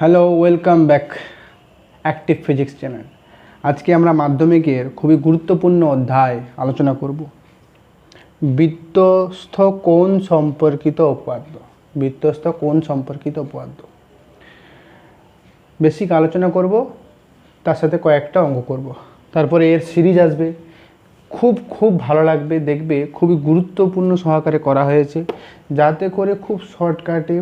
Hello, welcome back active physics channel. আজকে আমরা মাধ্যমিকের খুবই গুরুত্বপূর্ণ অধ্যায় আলোচনা করব, বৃত্তস্থ কোণ সম্পর্কিত উপপাদ্য। বৃত্তস্থ কোণ সম্পর্কিত উপপাদ্য বেসিক আলোচনা করব, তার সাথে কয়েকটা অঙ্ক করব, তারপরে এর সিরিজ আসবে। খুব ভালো লাগবে, দেখবে খুবই গুরুত্বপূর্ণ সহকারে করা হয়েছে, যাতে করে খুব শর্টকাটে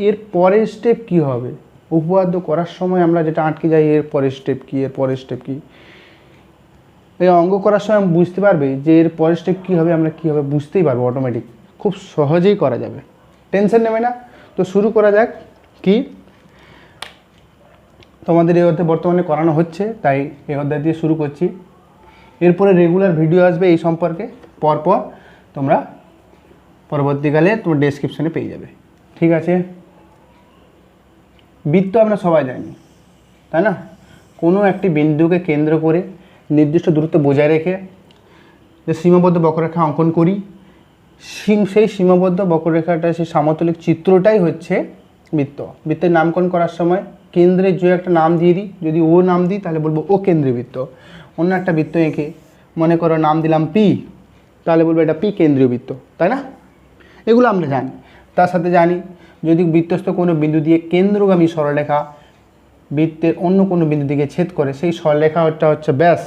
এর পরের স্টেপ কী হবে, উপপাদ্য করার সময় আমরা যেটা আটকে যাই, এর পরের স্টেপ কী, এর পরের স্টেপ কী, এই অঙ্ক করার সময় বুঝতে পারবে যে এর পরের স্টেপ কী হবে, আমরা কী হবে বুঝতেই পারবো অটোমেটিক, খুব সহজেই করা যাবে, টেনশন নেবে না। তো শুরু করা যাক। কি তোমাদের এই অধ্যায় বর্তমানে করানো হচ্ছে, তাই এই অধ্যায় দিয়ে শুরু করছি। এরপরে রেগুলার ভিডিও আসবে এই সম্পর্কে, পরপর তোমরা পরবর্তীকালে তোমার ডেসক্রিপশানে পেয়ে যাবে। ঠিক আছে, বৃত্ত আমরা সবাই জানি, তাই না? কোনো একটি বিন্দুকে কেন্দ্র করে নির্দিষ্ট দূরত্ব বজায় রেখে যে সীমাবদ্ধ বক্ররেখা অঙ্কন করি, সেই সীমাবদ্ধ বক্ররেখাটা, সেই সামতলিক চিত্রটাই হচ্ছে বৃত্ত। বৃত্তের নামকরণ করার সময় কেন্দ্রে যে একটা নাম দিয়ে দিই, যদি ও নাম দিই তাহলে বলবো ও কেন্দ্রীয় বৃত্ত। অন্য একটা বৃত্ত এঁকে মনে করো নাম দিলাম পি, তাহলে বলবো এটা পি কেন্দ্রীয় বৃত্ত, তাই না? এগুলো আমরা জানি। তার সাথে জানি যদি বৃত্তস্থ কোনো বিন্দু দিয়ে কেন্দ্রগামী সরলরেখা বৃত্তের অন্য কোনো বিন্দু দিকে ছেদ করে, সেই সরলরেখাটা হচ্ছে ব্যাস।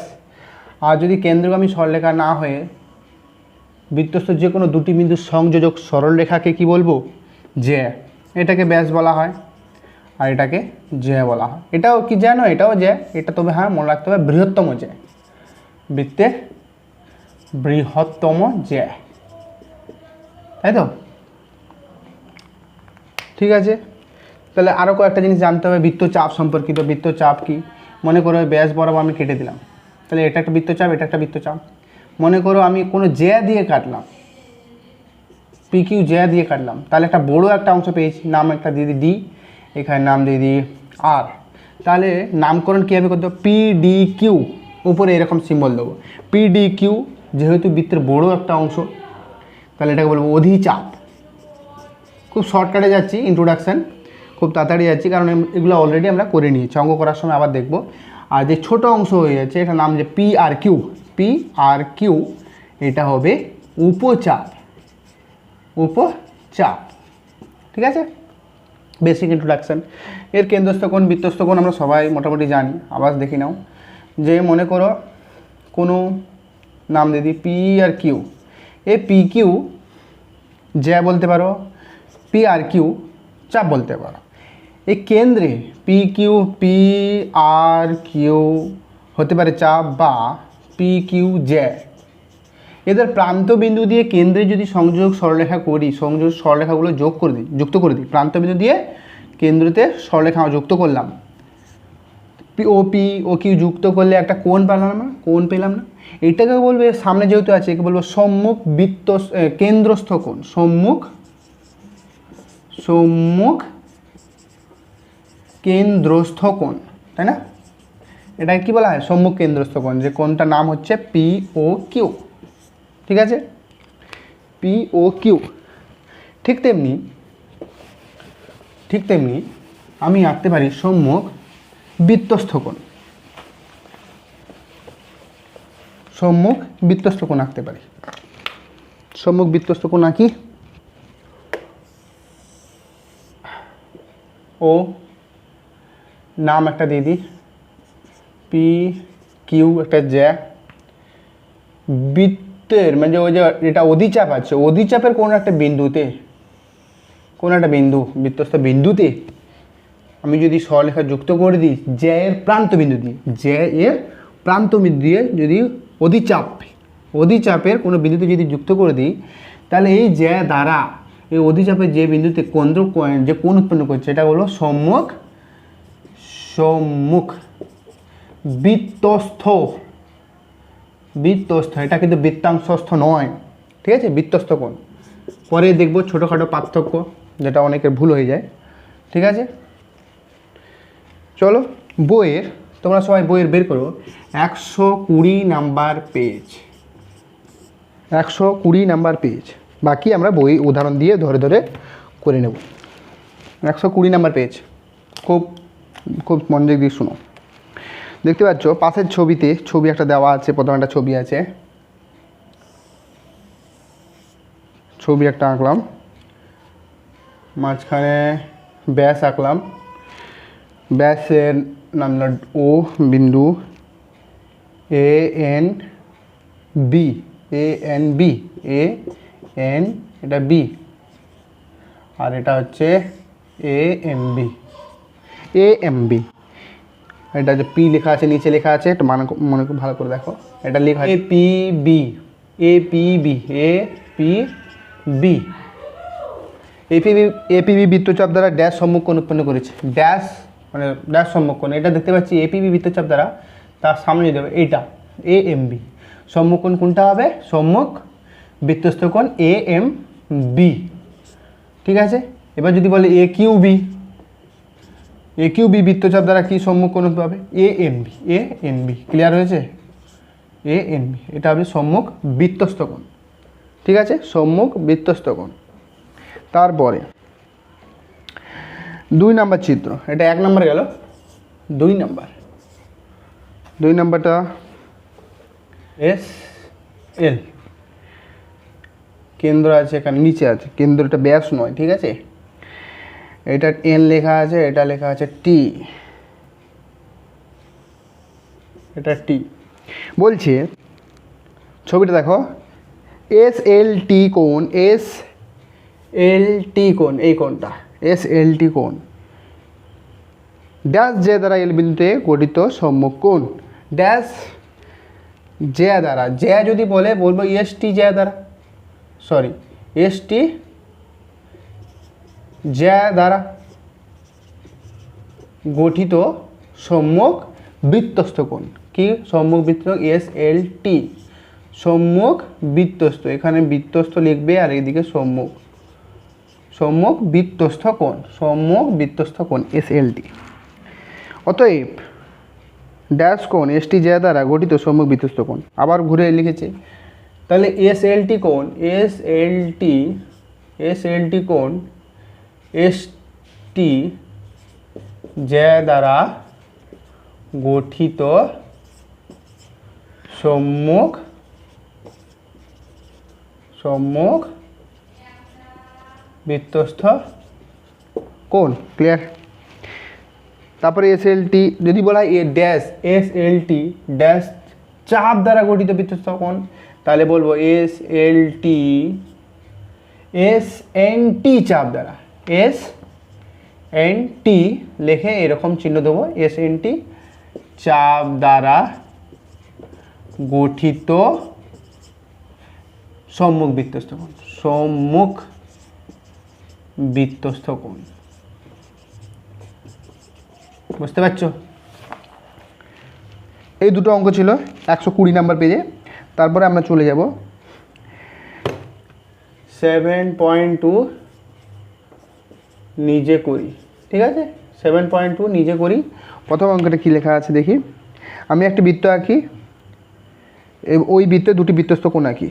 আর যদি কেন্দ্রগামী সরলরেখা না হয়ে বৃত্তস্থ যে কোনো দুটি বিন্দুর সংযোজক সরলরেখাকে কি বলবো? জ্যা। এটাকে ব্যাস বলা হয়, আর এটাকে জ্যা বলা হয়। এটাও কি জানো? এটাও জ্যা। এটা তবে হ্যাঁ মনে রাখতে হবে বৃহত্তম জ্যা, বৃত্তের বৃহত্তম জ্যা, তাই তো? ঠিক আছে, তাহলে আরও কয়েকটা জিনিস জানতে হবে বৃত্তচাপ সম্পর্কিত। বৃত্তচাপ কি? মনে করো ব্যাস বরাবর আমি কেটে দিলাম, তাহলে এটা একটা বৃত্তচাপ, এটা একটা বৃত্তচাপ। মনে করো আমি কোনো জ্যা দিয়ে কাটলাম, পি কিউ জ্যা দিয়ে কাটলাম, তাহলে একটা বড়ো একটা অংশ পেয়েছি, নাম একটা দিয়ে দিই ডি, এখানে নাম দিয়ে দিই আর। তাহলে নামকরণ কীভাবে করতে হবে? পি ডি কিউ, উপরে এরকম সিম্বল দেবো, পি ডি কিউ, যেহেতু বৃত্তের বড়ো একটা অংশ, তাহলে এটাকে বলবো অধিচাপ। খুব শর্টকাটে যাচ্ছি, ইন্ট্রোডাকশান খুব তাড়াতাড়ি যাচ্ছি, কারণ এগুলো অলরেডি আমরা করে নিয়েছি, অঙ্ক করার সময় আবার দেখব। আর যে ছোটো অংশ হয়ে যাচ্ছে, এটার নাম যে P R Q, P R Q, এটা হবে উপচাপ, উপচাপ। ঠিক আছে, বেসিক ইন্ট্রোডাকশান। এর কেন্দ্রস্থ কোণ, বৃত্তস্থ কোণ আমরা সবাই মোটামুটি জানি। আবার দেখি নাও, যে মনে করো কোনো নাম দিয়ে দিই P R Q, A P Q জ্যা বলতে পারো, পি আর কিউ চাপ বলতে পারো। এই কেন্দ্রে P Q, P R Q হতে পারে চাপ, বা পি কিউ জ্যা। এদের প্রান্ত বিন্দু দিয়ে কেন্দ্রে যদি সংযোগ সরলরেখা করি, সংযোগ সরলরেখাগুলো যুক্ত করে দিই, প্রান্ত বিন্দু দিয়ে কেন্দ্রতে সরলরেখা যুক্ত করলাম, পি ও কিউ যুক্ত করলে একটা কোণ পেলাম না। এটাকে বলবে, সামনে যেহেতু আছে একে বলবো সম্মুখ কেন্দ্রস্থ কোণ, সম্মুখ কেন্দ্রস্থ কোণ, তাই না? এটাকে কি বলা হয়? সম্মুখ কেন্দ্রস্থ কোণ, যে কোণটার নাম হচ্ছে পি ও কিউ। ঠিক আছে, পি ও কিউ। ঠিক তেমনি আমি আঁকতে পারি সম্মুখ বৃত্তস্থ কোণ, সম্মুখ বৃত্তস্থ কোণ আঁকতে পারি। সম্মুখ বৃত্তস্থ কোণ আঁকি, ও নাম একটা দিয়ে দিই, পি কিউ একটা জ্যা, বৃত্তের মানে ওই যে এটা অধিচাপ আছে, অধিচাপের কোনো একটা বিন্দুতে, বৃত্তস্থ বিন্দুতে আমি যদি সরলরেখা যুক্ত করে দিই জ্যা এর প্রান্ত বিন্দু দিয়ে, যদি অধিচাপের কোনো বিন্দুতে যদি যুক্ত করে দিই, তাহলে এই জ্যা দ্বারা এই অধিচাপের যে বিন্দুতে যে কোণ উৎপন্ন করছে, এটা হলো সম্মুখ বৃত্তস্থ। এটা কিন্তু বৃত্তাংশস্থ নয়, ঠিক আছে? বৃত্তস্থ কোণ। পরে দেখব ছোটোখাটো পার্থক্য, যেটা অনেকের ভুল হয়ে যায়। ঠিক আছে, চলো তোমরা সবাই বইয়ের বের করো 120 নাম্বার পেজ, 120 নাম্বার পেজ। বাকি আমরা বই উদাহরণ দিয়ে ধরে করে নেব। 120 নাম্বার পেজ। খুব খুব মনোযোগ দিয়ে শুনো। দেখতে পাচ্ছ পাশের ছবিতে ছবি একটা দেওয়া আছে, প্রথমে একটা ছবি আছে, ছবি একটা আঁকলাম, মাঝখানে ব্যাস আঁকলাম, ব্যাসের নাম ও বিন্দু, A N B, A N B, A N এটা বি, আর এটা হচ্ছে A M B, A M B. এটা যে পি লেখা আছে নিচে লেখা আছে, একটু মনে খুব ভালো করে দেখো, এটা লেখা A P B, A P B, A P B. APB বৃত্তচাপ দ্বারা ড্যাশ সম্মুখকোণ উৎপন্ন করেছে, ড্যাশ মানে ড্যাশ সম্মুখকোণ। এটা দেখতে পাচ্ছি এপিবি বৃত্তচাপ দ্বারা, তার সামনে দেবে এইটা এ এম বি, সম্মুখকোণ কোনটা হবে? সম্মুখ বৃত্তস্থ কোণ এ এম বি। ঠিক আছে, এবার যদি বলে A Q B, A Q B বৃত্তচাপ দ্বারা কি সম্মুখকোণ পাবে? A M B, A N B. Clear হয়েছে? এ এন বি এটা হবে সম্মুখ বৃত্তস্থ কোণ। ঠিক আছে, সম্মুখ বৃত্তস্থ কোণ। তারপরে 2 নম্বর চিত্র, এটা 1 নম্বর গেল, 2 নম্বরটা এস এল, কেন্দ্র আছে এখানে নিচে আছে, কেন্দ্রটা ব্যাস নয়। ঠিক আছে, এটা এন লেখা আছে, এটা লেখা আছে টি, এটা টি। বলছে ছবিটা দেখো, এস এল টি কোণ, এস এল টি কোণ, এই কোণটা এস এল টি কোণ ড্যাশ জে দ্বারা এল বিন্দুতে গঠিত সম্মুখ কোণ। ড্যাশ জে দ্বারা, জে যদি বলে বলবো এস টি জে দ্বারা, সরি এস টি জে দ্বারা গঠিত সম্মুখ বৃত্তস্থ কোণ। কি সম্মুখ বৃত্ত? এস এল টি, সম্মুখ বৃত্তস্থ, এখানে বৃত্তস্থ লিখবে আর এইদিকে সম্মুখ, সম্মুখ বৃত্তস্থ কোণ, সম্মুখ বৃত্তস্থ কোণ এস এল টি। অতএব ড্যাশ কোণ এস টি জে দ্বারা গঠিত সম্মুখ বৃত্তস্থ কোণ। আবার ঘুরে লিখেছে, তাহলে এস এল টি কোণ, এস এল টি, এস এল টি কোণ এস টি জে দ্বারা গঠিত সম্মুখ সম্মুখ বৃত্তস্থ কোণ। ক্লিয়ার? তারপরে এস এল টি যদি বলা হয় a dash, S L T dash চাপ দ্বারা গঠিত বৃত্তস্থ কোণ, তাহলে বলবো এস এল টি, এস এন টি চাপ দ্বারা, এস এন টি লিখে এরকম চিহ্ন দেবো, এস এন টি চাপ দ্বারা গঠিত সম্মুখ বৃত্তস্থ কোণ, সম্মুখ বৃত্তস্থ কোণ। বুঝতে পারছো? এই দুটো অঙ্ক ছিল 120 নম্বর পেজে। তারপরে আমরা চলে যাব 7.2 নিজে করি। ঠিক আছে, 7.2 নিজে করি। প্রথম অঙ্কটা কী লেখা আছে দেখি। আমি একটি বৃত্ত আঁকি, ওই বৃত্তে দুটি বৃত্তস্থ কোণ আঁকি,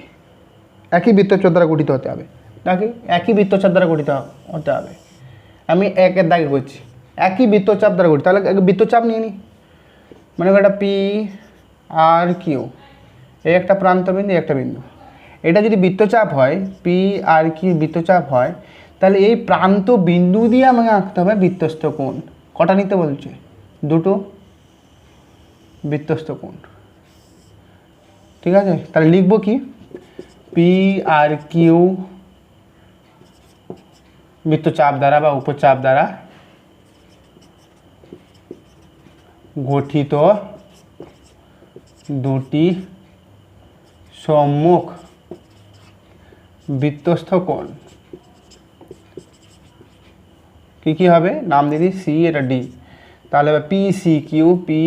একই বৃত্তচাপ দ্বারা গঠিত হতে হবে নাকি? একই বৃত্তচাপ দ্বারা গঠিত হতে হবে। আমি একের দাগে করছি, একই বৃত্তচাপ দ্বারা গঠিত, তাহলে বৃত্তচাপ নিয়ে নিই। মনে করো এটা পি আর কিউ, এই একটা প্রান্তবিন্দু, একটা বিন্দু। এটা যদি বৃত্তচাপ হয়, পি আর কিউ বৃত্তচাপ হয়, তাহলে এই প্রান্ত বিন্দু দিয়ে আমাকে আঁকতে হবে বৃত্তস্থ কোণ। কটা নিতে বলছে? দুটো বৃত্তস্থ কোণ। ঠিক আছে, তাহলে লিখবো কি? পি আর কিউ বৃত্তচাপ দ্বারা বা উপচাপ দ্বারা গঠিত দুটি সম্মুখ বৃত্তস্থ কোণ কি কি হবে? নাম দিদি সি, এটা ডি, তাহলে P C Q, P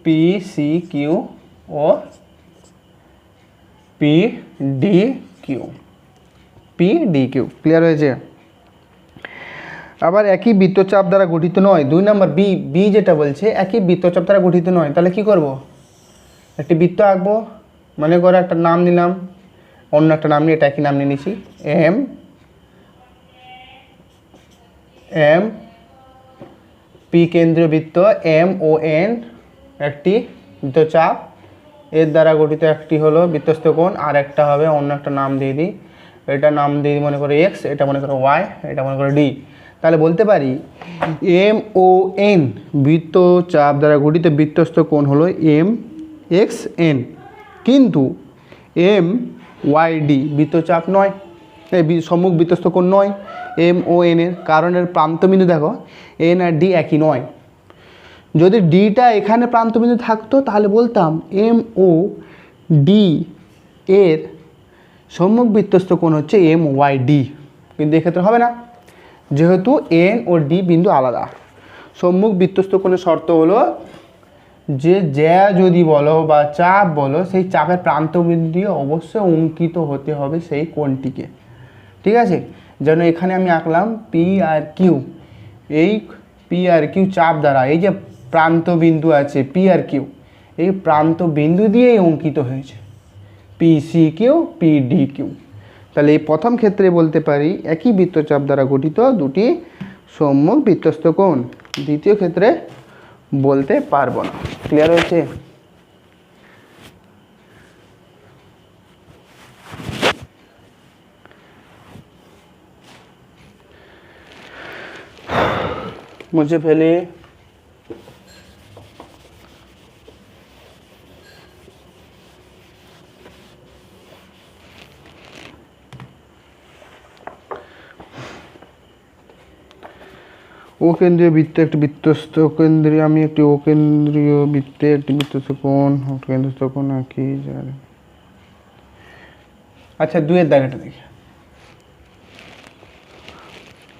P C Q ও P D Q, P D Q. Clear হয়েছে? আবার একই বৃত্তচাপ দ্বারা গঠিত নয়, 2 নম্বর বি, বি যেটা বলছে একই বৃত্তচাপ দ্বারা গঠিত নয়, তাহলে কি করব? একটি বৃত্ত আঁকবো, মনে করো একটা নাম নিলাম, অন্য একটা নাম নিয়ে এটা একই নাম নিয়ে নিছি, এম এম পি কেন্দ্রীয় বৃত্ত, এম ও এন একটি বৃত্তচাপ, এর দ্বারা গঠিত একটি হলো বৃত্তস্থ কোণ, আর একটা হবে অন্য একটা নাম দিয়ে দিই, এটা নাম দিয়ে দিই মনে করে এক্স, এটা মনে করে ওয়াই, এটা মনে করে ডি। তাহলে বলতে পারি এম ও এন বৃত্তচাপ দ্বারা গঠিত বৃত্তস্থ কোণ হলো এম এক্স এন, কিন্তু এম ওয়াই ডি বৃত্তচাপ নয়, সম্মুখ বৃত্তস্থ কোণ নয় এম ও এন এর, কারণ এর প্রান্তবিন্দু দেখো এন আর ডি একই নয়। যদি ডিটা এখানে প্রান্তবিন্দু থাকতো তাহলে বলতাম এম ও ডি এর সম্মুখ বৃত্তস্থ কোণ হচ্ছে এম ওয়াই ডি, কিন্তু এক্ষেত্রে হবে না, যেহেতু এন ও ডি বিন্দু আলাদা। সম্মুখ বৃত্তস্থ কোণের শর্ত হলো যে জ্যা যদি বলো বা চাপ বলো, সেই চাপের প্রান্তবিন্দু দিয়ে অবশ্যই অঙ্কিত হতে হবে সেই কোণটিকে, ঠিক আছে। যেন এখানে আমি আঁকলাম পি আর কিউ, এই পি আর কিউ চাপ দ্বারা এই যে প্রান্তবিন্দু আছে পি আর কিউ, এই প্রান্তবিন্দু দিয়েই অঙ্কিত হয়েছে P C Q P D Q. তাহলে এই প্রথম ক্ষেত্রে বলতে পারি একই বৃত্তচাপ দ্বারা গঠিত দুটি সম্মুখ বৃত্তস্থ কোণ, দ্বিতীয় ক্ষেত্রে বলতে পারবো না। ক্লিয়ার হয়েছে? মুছে ফেলে ও কেন্দ্রীয় বৃত্তে একটি বৃত্তস্থ কেন্দ্রীয়, আমি একটি ও কেন্দ্রীয় বৃত্তে একটি বৃত্তস্থ কোণ, কেন্দ্রস্থ কোণ আঁকি। আচ্ছা, দুয়ের দাগেটা দেখি।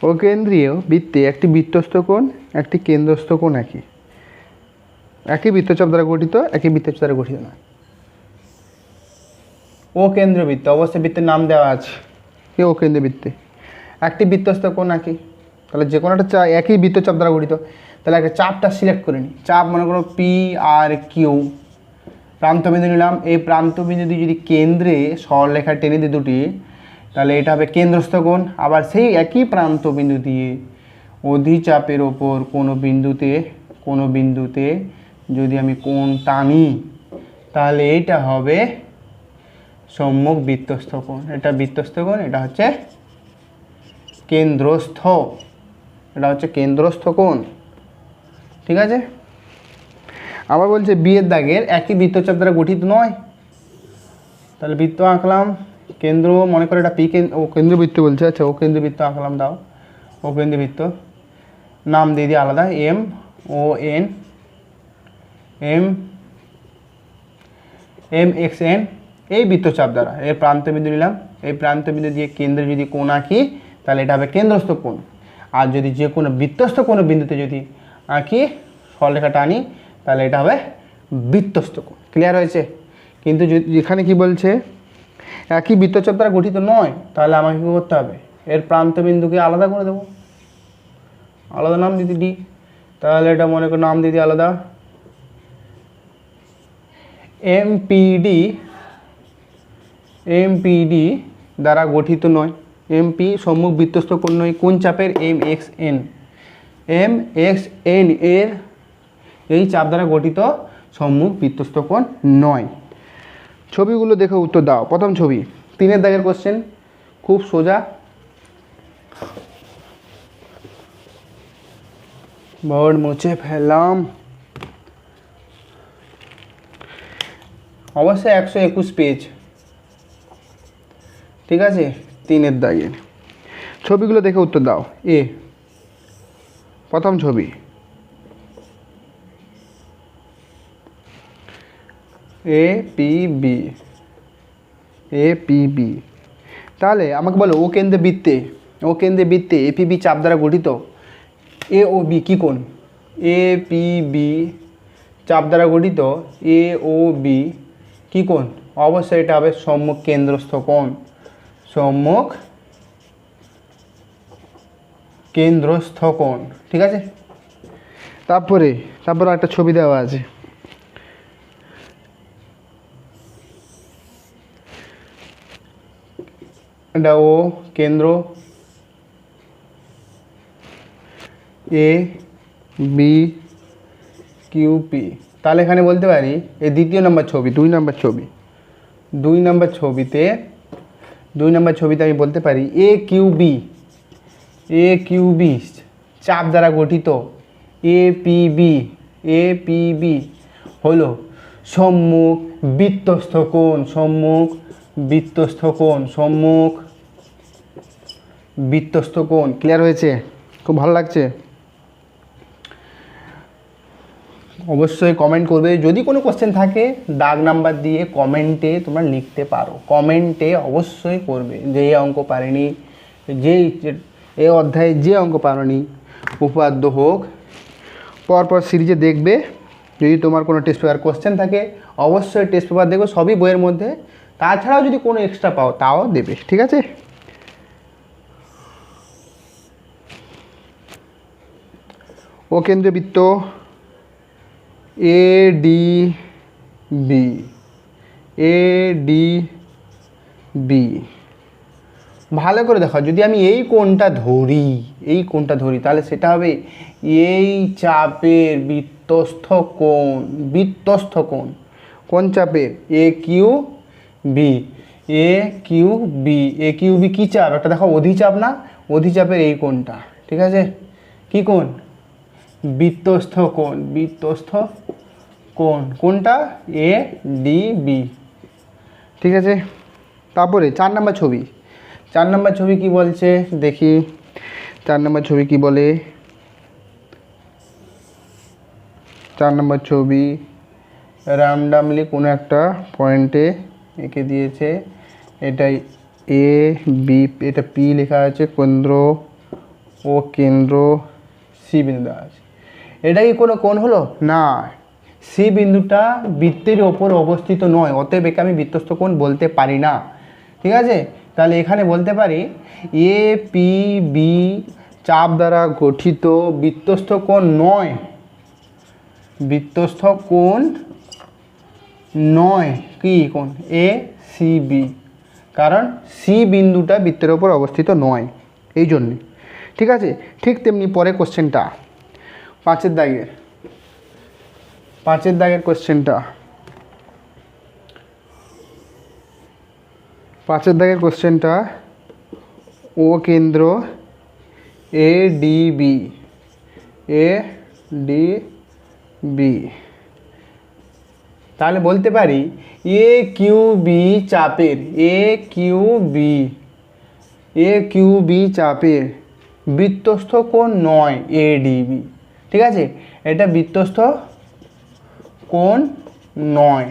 ও কেন্দ্রীয় বৃত্তে একটি বৃত্তস্থ কোণ, একটি কেন্দ্রস্থ কোণ আঁকি। একই বৃত্তচাপ দ্বারা গঠিত, একই বৃত্তচাপ দ্বারা গঠিত নয়। ও কেন্দ্রীয় বৃত্ত, অবশ্যই বৃত্তের নাম দেওয়া আছে, কি ও কেন্দ্রীয় বৃত্তে একটি বৃত্তস্থ কোণ আঁকি। তাহলে যে কোনো একটা একই বৃত্তচাপ দ্বারা গঠিত, তাহলে একটা চাপটা সিলেক্ট করে নিই। চাপ মনে করো পি আর কিউ, প্রান্তবিন্দু নিলাম, এই প্রান্তবিন্দু দিয়ে যদি কেন্দ্রে সরলরেখা টেনে দিই দুটি, তাহলে এটা হবে কেন্দ্রস্থ কোণ। আবার সেই একই প্রান্তবিন্দু দিয়ে অধিচাপের ওপর কোনো বিন্দুতে যদি আমি কোণ টানি, তাহলে এইটা হবে সম্মুখ বৃত্তস্থ কোণ। এটা বৃত্তস্থ কোণ, এটা হচ্ছে কেন্দ্রস্থ, এটা হচ্ছে কেন্দ্রস্থ কোণ, ঠিক আছে। আবার বলছে বিয়ের দাগের একই বৃত্তচাপ দ্বারা গঠিত নয়, তাহলে বৃত্ত আঁকলাম, কেন্দ্র মনে করে এটা পি ও কেন্দ্র বৃত্ত বলছে, আচ্ছা ও কেন্দ্র বৃত্ত আঁকলাম, দাও ও কেন্দ্র বৃত্ত, নাম দিয়ে দিই আলাদা M O N, M X N, এই বৃত্তচাপ দ্বারা এর প্রান্তবিন্দু নিলাম, এই প্রান্তবিন্দু দিয়ে কেন্দ্রে যদি কোণ আঁকি তাহলে এটা হবে কেন্দ্রস্থ কোণ। আর যদি যে কোনো বৃত্তস্থ কোনো বিন্দুতে যদি আঁকি সরলরেখাটা আনি, তাহলে এটা হবে বৃত্তস্থ কোণ। ক্লিয়ার হয়েছে? কিন্তু এখানে কি বলছে একই বৃত্তচাপ দ্বারা গঠিত নয়, তাহলে আমাকে কী করতে হবে, এর প্রান্তবিন্দুকে আলাদা করে দেবো, আলাদা নাম দিতে ডি, তাহলে এটা মনে করে নাম দিতে আলাদা এমপিডি দ্বারা গঠিত নয়। এমপি সম্মুখ বৃত্তস্থ কোণ নয়, কোন চাপের এম এক্স এন এর এই চাপ দ্বারা গঠিত সম্মুখ বৃত্তস্থ কোণ নয়। ছবিগুলো দেখে উত্তর দাও। প্রথম ছবি 3-এর দাগের কোশ্চেন, খুব সোজা। বোর্ড মুছে ফেললাম, অবশ্যই 121 পেজ, ঠিক আছে। 3-এর দাগের ছবিগুলো দেখে উত্তর দাও। এ প্রথম ছবি, এ পি বি, তাহলে আমাকে বলো ও কেন্দ্রে বৃত্তে এপিবি চাপ দ্বারা গঠিত এ ও বি কী কোণ? এ পি বি চাপ দ্বারা গঠিত এ ও বি কী কোণ? অবশ্যই এটা হবে সম্মুখ কেন্দ্রস্থ কোণ, সম্মুখ কেন্দ্রস্থ কোণ, ঠিক আছে। তারপরে একটা ছবি দেওয়া আছে, এটা ও কেন্দ্র, এ বি কিউ পি। তাহলে এখানে বলতে পারি এই দ্বিতীয় নম্বর ছবি, 2 নম্বর ছবি, 2 নম্বর ছবিতে আমি বলতে পারি এ কিউ বি চাপ দ্বারা গঠিত এ পি বি হলো সম্মুখ বৃত্তস্থ কোণ। ক্লিয়ার হয়েছে? খুব ভালো লাগছে? অবশ্যই কমেন্ট করবে। যদি কোনো কোশ্চেন থাকে দাগ নাম্বার দিয়ে কমেন্টে তোমরা লিখতে পারো, কমেন্টে অবশ্যই করবে যে এই অঙ্ক পারেনি, এই অধ্যায়ে যে অঙ্ক পারোনি উপপাদ্য হোক, পরপর সিরিজে দেখবে। যদি তোমার কোনো টেস্ট পেপার কোশ্চেন থাকে অবশ্যই টেস্ট পেপার দেখবে, সবই বইয়ের মধ্যে। তাছাড়াও যদি কোনো এক্সট্রা পাও তাও দেবে, ঠিক আছে? ও কেন্দ্রীয় বৃত্ত এ ডি বি ভালো করে দেখো, যদি আমি এই কোণটা ধরি তাহলে সেটা হবে এই চাপের বৃত্তস্থ কোণ। কোন চাপের? এ কিউ বি কি চাপ? একটা দেখো অধিচাপ না, অধিচাপের এই কোণটা, ঠিক আছে? কি কোণ? বৃত্তস্থ কোণ। কোনটা? এ ডি বি, ঠিক আছে? তারপরে 4 নম্বর ছবি কি বলছে দেখি। 4 নম্বর ছবি কি বলে? 4 নম্বর ছবি র্যান্ডামলি কোনো একটা পয়েন্টে এঁকে দিয়েছে। এটাই এ বি, এটা পি লেখা আছে, কেন্দ্র সি বিন্দু দেওয়া আছে। এটা কি কোনো কোণ হলো? না, সি বিন্দুটা বৃত্তের ওপর অবস্থিত নয়, অতএব একে আমি বৃত্তস্থ কোণ বলতে পারি না, ঠিক আছে? তাহলে এখানে বলতে পারি এ পি বি চাপ দ্বারা গঠিত বৃত্তস্থ কোণ নয়। কি কোণ? এ সি বি, কারণ সি বিন্দুটা বৃত্তের ওপর অবস্থিত নয়, এই জন্যে, ঠিক আছে? ঠিক তেমনি পরে কোশ্চেনটা 5 দাগের কোশ্চেনটা, 5 দাগের কোশ্চেনটা ও কেন্দ্র এ ডি বি। তাহলে বলতে পারি এ কিউ বি চাপের বৃত্তস্থ কোণ নয় এ ডি বি, ঠিক আছে? এটা বৃত্তস্থ কোণ নয়,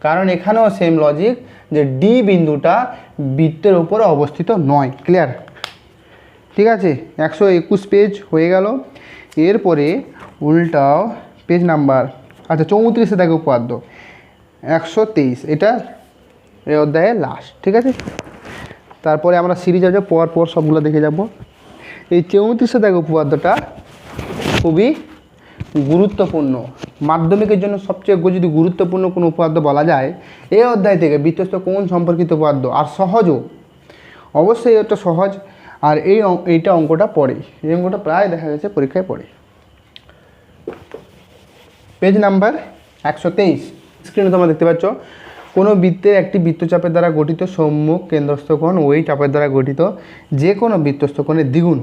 কারণ এখানেও সেম লজিক যে ডি বিন্দুটা বৃত্তের উপর অবস্থিত নয়। ক্লিয়ার? ঠিক আছে? 121 পেজ হয়ে গেল। এরপরে উল্টাও পেজ নাম্বার, আচ্ছা 34 দেখো উপপাদ্য 123, এটা এই অধ্যায়ের লাস্ট, ঠিক আছে? তারপরে আমরা সিরিজ আছে পর সবগুলো দেখে যাব। এই 34 দেখো উপপাদ্যটা খুবই গুরুত্বপূর্ণ, মাধ্যমিকের জন্য সবচেয়ে যদি গুরুত্বপূর্ণ কোনো উপপাদ্য বলা যায় এই অধ্যায় থেকে, বৃত্তস্থ কোণ সম্পর্কিত উপপাদ্য, আর সহজও, অবশ্যই এটা সহজ। আর এইটা অঙ্কটা পড়ে, এই অঙ্কটা প্রায় দেখা গেছে পরীক্ষায় পড়ে। পেজ নাম্বার 123 স্ক্রিনে তোমরা দেখতে পাচ্ছ, কোনো বৃত্তের একটি বৃত্তচাপের দ্বারা গঠিত সম্মুখ কেন্দ্রস্থ কোণ ওই চাপের দ্বারা গঠিত যে কোনো বৃত্তস্থ কোণের দ্বিগুণ।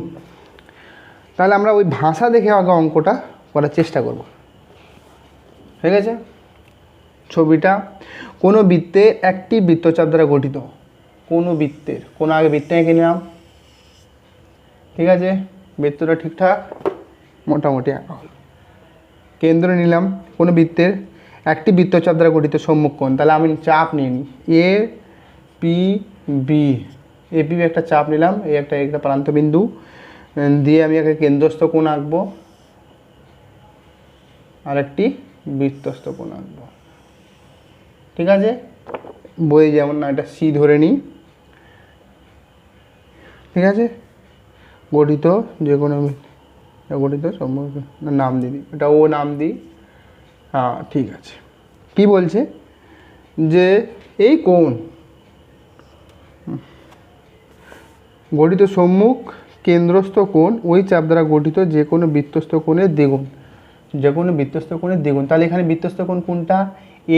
তাহলে আমরা ওই ভাষা দেখে আগে অঙ্কটা করার চেষ্টা করব। ঠিক আছে? ছবিটা কোনো বৃত্তে একটি বৃত্তচাপ দ্বারা গঠিত, কোনো বৃত্তের, কোনো আগে বৃত্তে এঁকে নিলাম, ঠিক আছে? বৃত্তটা ঠিকঠাক মোটামুটি আঁকা হলো। কেন্দ্র নিলাম কোনো বৃত্তের একটি বৃত্তচাপ দ্বারা গঠিত সম্মুখ কোণ, তাহলে আমি চাপ নিয়ে নিই এ পি বি, একটা চাপ নিলাম, একটা প্রান্ত বিন্দু দিয়ে আমি একটা কেন্দ্রস্থ কোণ আঁকবো আর একটি বৃত্তস্থ কোণ আঁকবো, ঠিক আছে? বই যেমন না, এটা সি ধরে নিই, ঠিক আছে? গঠিত যে কোনো গঠিত সম্মুখ নাম দিই, এটা ও নাম দিই, হ্যাঁ ঠিক আছে। কি বলছে যে এই কোণ গঠিত সম্মুখ কেন্দ্রস্থ কোণ ওই চাপ দ্বারা গঠিত যে কোনো বৃত্তস্থ কোণের দ্বিগুণ, যে কোনো বৃত্তস্থ কোণের দ্বিগুণ। তাহলে এখানে বৃত্তস্থ কোণ কোনটা?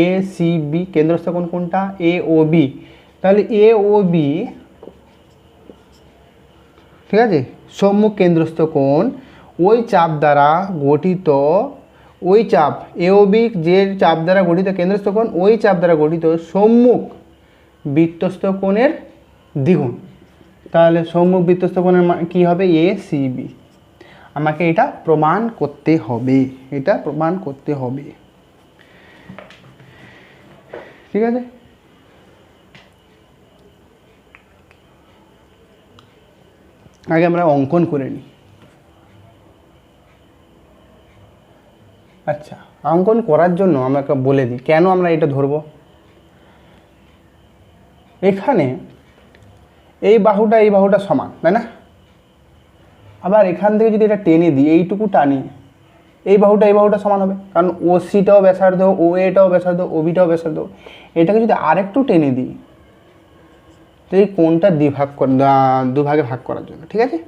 এ সি বি। কেন্দ্রস্থ কোণ কোনটা? এ ও বি। তাহলে এ ও বি, ঠিক আছে, সম্মুখ কেন্দ্রস্থ কোণ ওই চাপ দ্বারা গঠিত, ওই চাপ এ ও বি যে চাপ দ্বারা গঠিত কেন্দ্রস্থ কোণ ওই চাপ দ্বারা গঠিত সম্মুখ বৃত্তস্থ কোণের দ্বিগুণ। তাহলে সম্মুখ বৃত্তস্থ কোণের কী হবে? A C B. আমাকে এটা প্রমাণ করতে হবে, এটা প্রমাণ করতে হবে, ঠিক আছে। আগে আমরা অঙ্কন করে নিই। আচ্ছা, অঙ্কন করার জন্য আমাকে বলে দিই কেন আমরা এটা ধরব। এখানে এই বাহুটা সমান, তাই না? আবার এখান থেকে যদি এটা টেনে দিই, এইটুকু টানি, এই বাহুটা সমান হবে, কারণ ও সিটাও ব্যাসার্ধ, ও এটাও ব্যাসার্ধ, ও বিটাও ব্যাসার্ধ। এটাকে যদি আরেকটু টেনে দিই, তো এই কোণটা দুভাগে ভাগ করার জন্য, ঠিক আছে,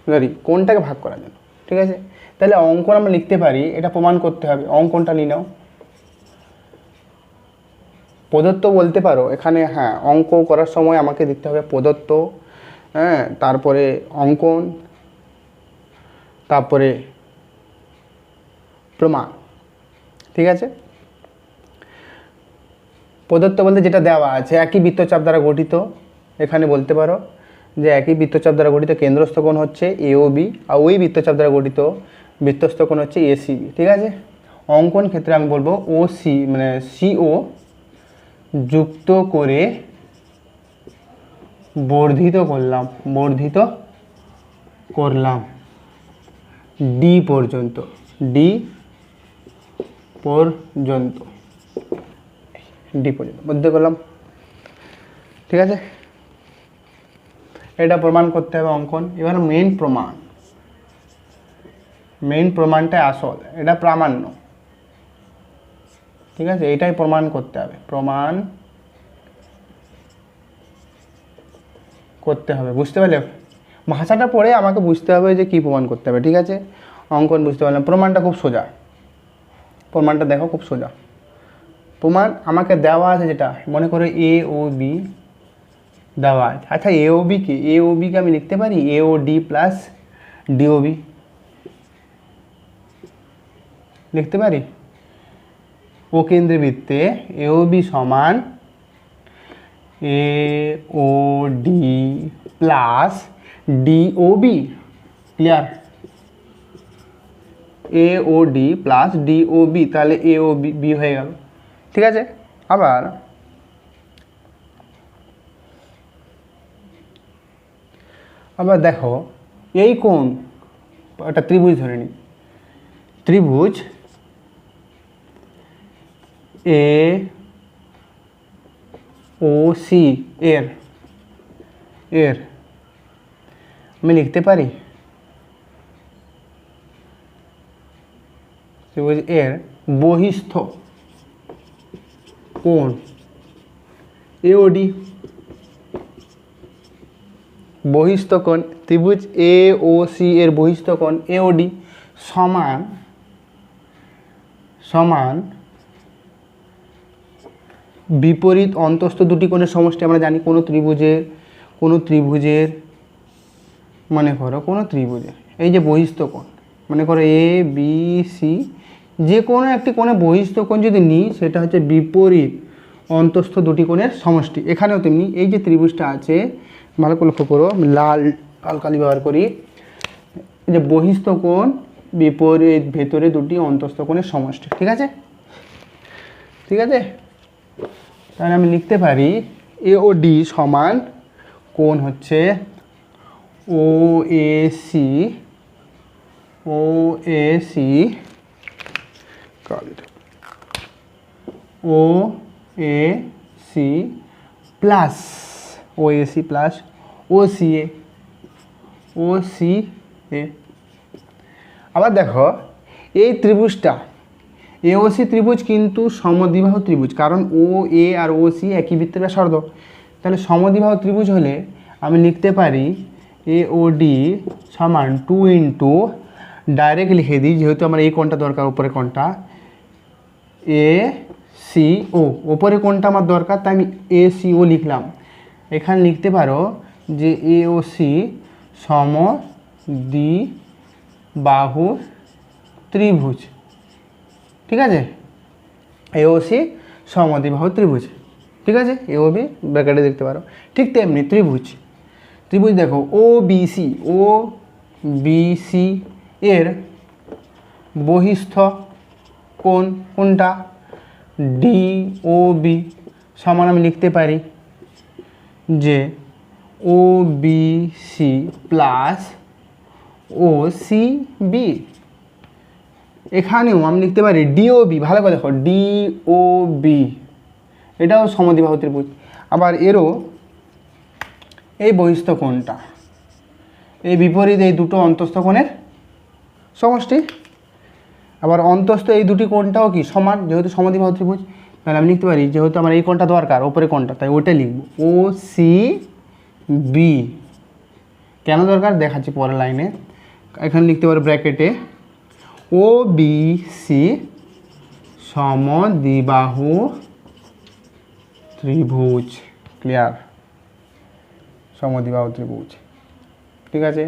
সরি কোণটাকে ভাগ করার জন্য, ঠিক আছে। তাহলে অঙ্কন আমরা লিখতে পারি, এটা প্রমাণ করতে হবে। অঙ্কনটা নিয়ে নাও। প্রদত্ত বলতে পারো এখানে, হ্যাঁ, অঙ্ক করার সময় আমাকে দেখতে হবে প্রদত্ত, হ্যাঁ, তারপরে অঙ্কন, তারপরে প্রমাণ, ঠিক আছে। প্রদত্ত বলতে যেটা দেওয়া আছে, একই বৃত্তচাপ দ্বারা গঠিত, এখানে বলতে পারো যে একই বৃত্তচাপ দ্বারা গঠিত কেন্দ্রস্থ কোণ হচ্ছে এ ও বি, আর ওই বৃত্তচাপ দ্বারা গঠিত বৃত্তস্থ কোণ হচ্ছে এ সি বি, ঠিক আছে। অঙ্কন ক্ষেত্রে আমি বলবো ও সি মানে সিও যুক্ত করে বর্ধিত করলাম ডি পর্যন্ত, বর্ধিত করলাম, ঠিক আছে। এটা প্রমাণ করতে হবে অঙ্কন। এবার মেইন প্রমাণটাই আসল, এটা প্রামাণ্য, ঠিক আছে। এটাই প্রমাণ করতে হবে, বুঝতে পারলে? ভাষাটা পড়ে আমাকে বুঝতে হবে যে কি প্রমাণ করতে হবে, ঠিক আছে। অঙ্কন বুঝতে পারলাম। প্রমাণটা খুব সোজা, প্রমাণটা দেখো খুব সোজা। প্রমাণ আমাকে দেওয়া আছে, যেটা মনে করো এ ও বি দেওয়া আছে। আচ্ছা, এ ও বিকে আমি লিখতে পারি এ ও ডি প্লাস ডিওবি, লিখতে পারি। ও কেন্দ্রে বৃত্তে এ ও বি সমান এ ও ডি প্লাস ডিওবি, ক্লিয়ার? এ ও ডি প্লাস ডিওবি, তাহলে এ ও বি হয়ে গেল, ঠিক আছে। আবার দেখো, এই কোণ, একটা ত্রিভুজ ধরে নিই, ত্রিভুজ এ ও সি এর আমি লিখতে পারি ত্রিভুজ এর বহিস্থ কোণ এওডি, বহিস্থ কোণ ত্রিভুজ এ ও সি এর বহিস্থ কোণ এওডি সমান বিপরীত অন্তস্থ দুটি কোণের সমষ্টি। আমরা জানি কোনো ত্রিভুজের মনে করো এই যে বহিস্থ কোণ, মনে করো এ বি সি, যে কোনো একটি কোণে বহিস্থ কোণ যদি নিই, সেটা হচ্ছে বিপরীত অন্তস্থ দুটি কোণের সমষ্টি। এখানেও তেমনি, এই যে ত্রিভুজটা আছে, ভালো করে লক্ষ্য করো, লাল কালি ব্যবহার করি, যে বহিস্থ কোণ বিপরীত ভেতরে দুটি অন্তস্থ কোণের সমষ্টি, ঠিক আছে। তাহলে আমি লিখতে পারি এ ও ডি সমান কোণ হচ্ছে O A C plus O C A. আবার দেখো, এই ত্রিভুজটা এওসি ত্রিভুজ কিন্তু সমদ্বিবাহু ত্রিভুজ, কারণ ও এ আর ও সি একই বৃত্তের ব্যাসার্ধ। তাহলে সমদ্বিবাহু ত্রিভুজ হলে আমি লিখতে পারি AOD সমান 2 ইন্টু, ডাইরেক্ট লিখে দিই যেহেতু আমার এই কোণটা দরকার, উপরে কোণটা ACO, ওপরে কোণটা আমার দরকার তাই আমি ACO লিখলাম। এখানে লিখতে পারো যে AOC সমদ্বিবাহু ত্রিভুজ, ঠিক আছে, AOC সমদ্বিবাহু ত্রিভুজ, ঠিক আছে, AOB ব্র্যাকেটে দেখতে পারো। ঠিক তেমনি ত্রিভুজ দেখো OBC এর বহিস্থ কোণ কোনটা, DOB সমান আমি লিখতে পারি যে OBC প্লাস OCB। এখানেও আমি লিখতে পারি DOB, ভালো করে দেখো DOB, এটাও সমদ্বিবাহু ত্রিভুজ। আবার এরও এই বহিস্থ কোণটা, এই বিপরীত এই দুটো অন্তস্থ কোণের সমষ্টি। আবার অন্তস্থ এই দুটি কোণটাও কি সমান, যেহেতু সমদ্বিবাহু ত্রিভুজ, তাহলে আমি লিখতে পারি যেহেতু আমার এই কোণটা দরকার, ওপরে কোণটা, তাই ওইটাই লিখব OCB। কেন দরকার দেখাচ্ছি পরের লাইনে। এখানে লিখতে পারো ব্র্যাকেটে OBC সমদ্বিবাহু ত্রিভুজ, ক্লিয়ার, সমদ্বিবাহু ত্রিভুজ, ঠিক আছে।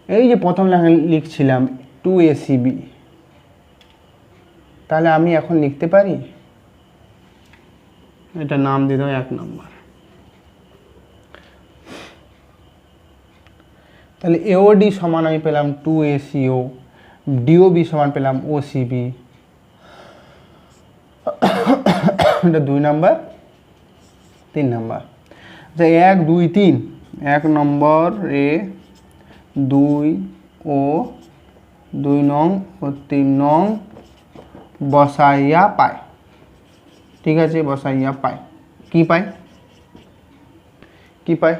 এই যে প্রথম লাইনে লিখছিলাম 2ACB, তাহলে আমি এখন লিখতে পারি, এটা নাম দিয়ে দাও 1 নম্বর। তাহলে AOD সমান আমি পেলাম 2ACO, DOB সমান পেলাম OCB, এটা 2 নম্বর। 3 নম্বর, আচ্ছা 1 2 3, 1 নম্বর এ 2 ও 2 নং ও 3 নং বসাইয়া পায়, ঠিক আছে, বসাইয়া পায়, কি পায়, কি পায়,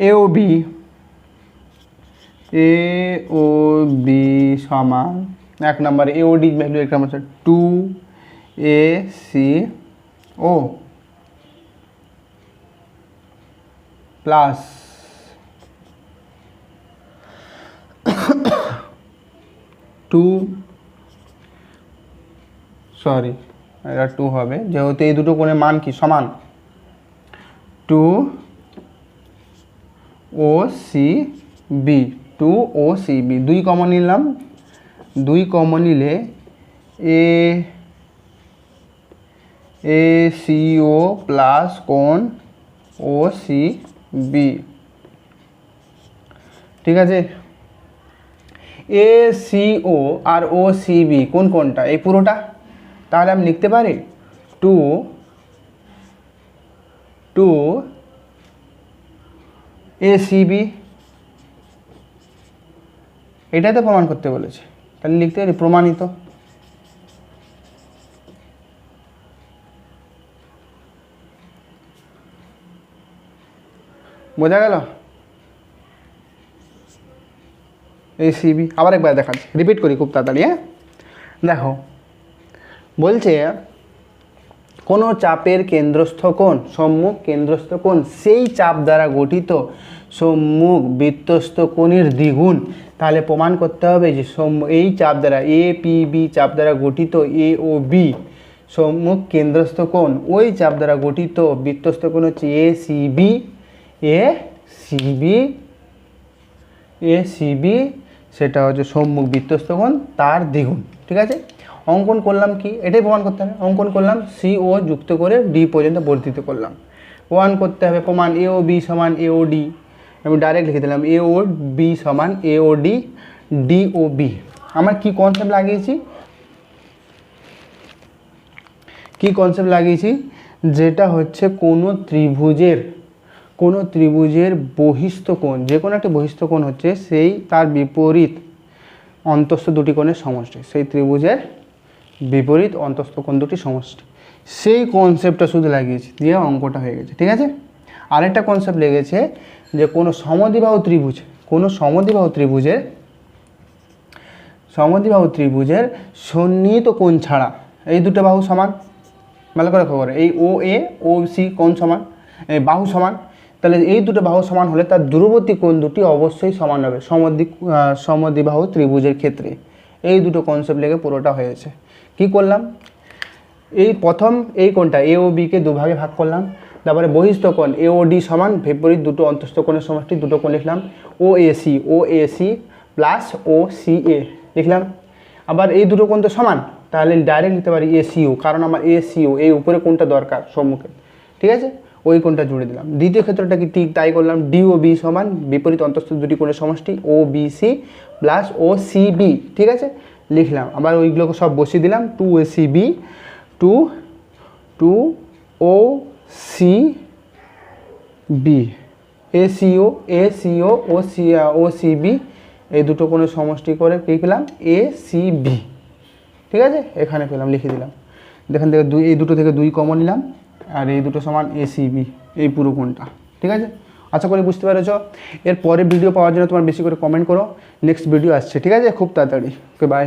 AOB সমান 1 নম্বর AOD ভ্যালু একটা আছে 2ACO প্লাস 2, সরি এটা 2 হবে যেহেতু এই দুটো কোণের মান কি সমান, 2OCB, 2OCB 2 কমন নিলাম, 2 কমন নিলে ACO প্লাস কোণ OCB, ঠিক আছে। ACO আর OCB কোন কোনটা, এই পুরোটা, তাহলে আমি লিখতে পারি 2 ACB, এটাই তো প্রমাণ করতে বলেছে, তাহলে লিখতে পারি প্রমাণিত। বোঝা গেল? ACB আবার একবার দেখাচ্ছি, রিপিট করি খুব তাড়াতাড়ি। হ্যাঁ দেখো বলছে কোনো চাপের কেন্দ্রস্থ কোণ, সম্মুখ কেন্দ্রস্থ কোণ সেই চাপ দ্বারা গঠিত সম্মুখ বৃত্তস্থ কোণের দ্বিগুণ। তাহলে প্রমাণ করতে হবে যে এই চাপ দ্বারা APB চাপ দ্বারা গঠিত AOB সম্মুখ কেন্দ্রস্থ কোণ, ওই চাপ দ্বারা গঠিত বৃত্তস্থ কোণ হচ্ছে ACB, সেটা হচ্ছে সম্মুখ বৃত্তস্থ কোণ তার দ্বিগুণ, ঠিক আছে। অঙ্কন করলাম কি, এটাই প্রমাণ করতে হবে, অঙ্কন করলাম CO যুক্ত করে D পর্যন্ত বর্ধিত করলাম। প্রমাণ করতে হবে প্রমাণ AOB সমান AOD, আমি ডাইরেক্ট লিখে দিলাম AOB সমান AOD DOB। আমার কি কনসেপ্ট লাগিয়েছি, যেটা হচ্ছে কোনো ত্রিভুজের বহিস্থ কোণ, যে কোনো একটা বহিস্থ কোণ হচ্ছে সেই তার বিপরীত অন্তস্থ দুটি কোণের সমষ্টি, সেই ত্রিভুজের বিপরীত অন্তস্থ কোণ দুটি সমষ্টি, সেই কনসেপ্টটা শুধু লাগিয়েছি, দিয়ে অঙ্কটা হয়ে গেছে, ঠিক আছে। আরেকটা কনসেপ্ট লেগেছে যে কোনো সমদ্বিবাহু ত্রিভুজের সমদ্বিবাহু ত্রিভুজের সন্নিহিত কোণ ছাড়া এই দুটো বাহু সমান, ভালো করে খবর, এই ও এ ও সি কোণ সমান, এই বাহু সমান, তাহলে এই দুটো বাহু সমান হলে তার দূরবর্তী কোণ দুটি অবশ্যই সমান হবে সমদ্বিবাহু ত্রিভুজের ক্ষেত্রে। এই দুটো কনসেপ্ট লেগে পুরোটা হয়েছে। কি করলাম, এই প্রথম এই কোণটা এ ও বিকে দুভাগে ভাগ করলাম, তারপরে বহিস্থ কোণ এ ও ডি সমান বিপরীত দুটো অন্তস্থ কোণের সমষ্টি, দুটো কোণ লিখলাম, O A C plus O C A লিখলাম। আবার এই দুটো কোণ তো সমান, তাহলে ডাইরেক্ট লিখতে পারি এ সিও, কারণ আমার এ সিও এই উপরে কোণটা দরকার সম্মুখে, ঠিক আছে, ওই কোণটা জুড়ে দিলাম। দ্বিতীয় ক্ষেত্রটা কি ঠিক তাই করলাম, ডি ও বি সমান বিপরীত অন্তস্থ দুটি কোণের সমষ্টি O B C plus O C B, ঠিক আছে, লিখলাম। আবার ওইগুলোকে সব বসিয়ে দিলাম, two A C B two O C B, A C O O C B, এই দুটো কোণের সমষ্টি করে কী পেলাম, এ সি বি, ঠিক আছে, এখানে পেলাম, লিখে দিলাম। এখান থেকে এই দুটো থেকে 2 কমন নিলাম, আর এই দুটো সমান এ সি বি, এই পুরো কোণটা, ঠিক আছে। আশা করি বুঝতে পেরেছ। এর পরে ভিডিও পাওয়ার জন্য তোমার বেশি করে কমেন্ট করো, নেক্সট ভিডিও আসছে, ঠিক আছে, খুব তাড়াতাড়ি। ওকে, বাই।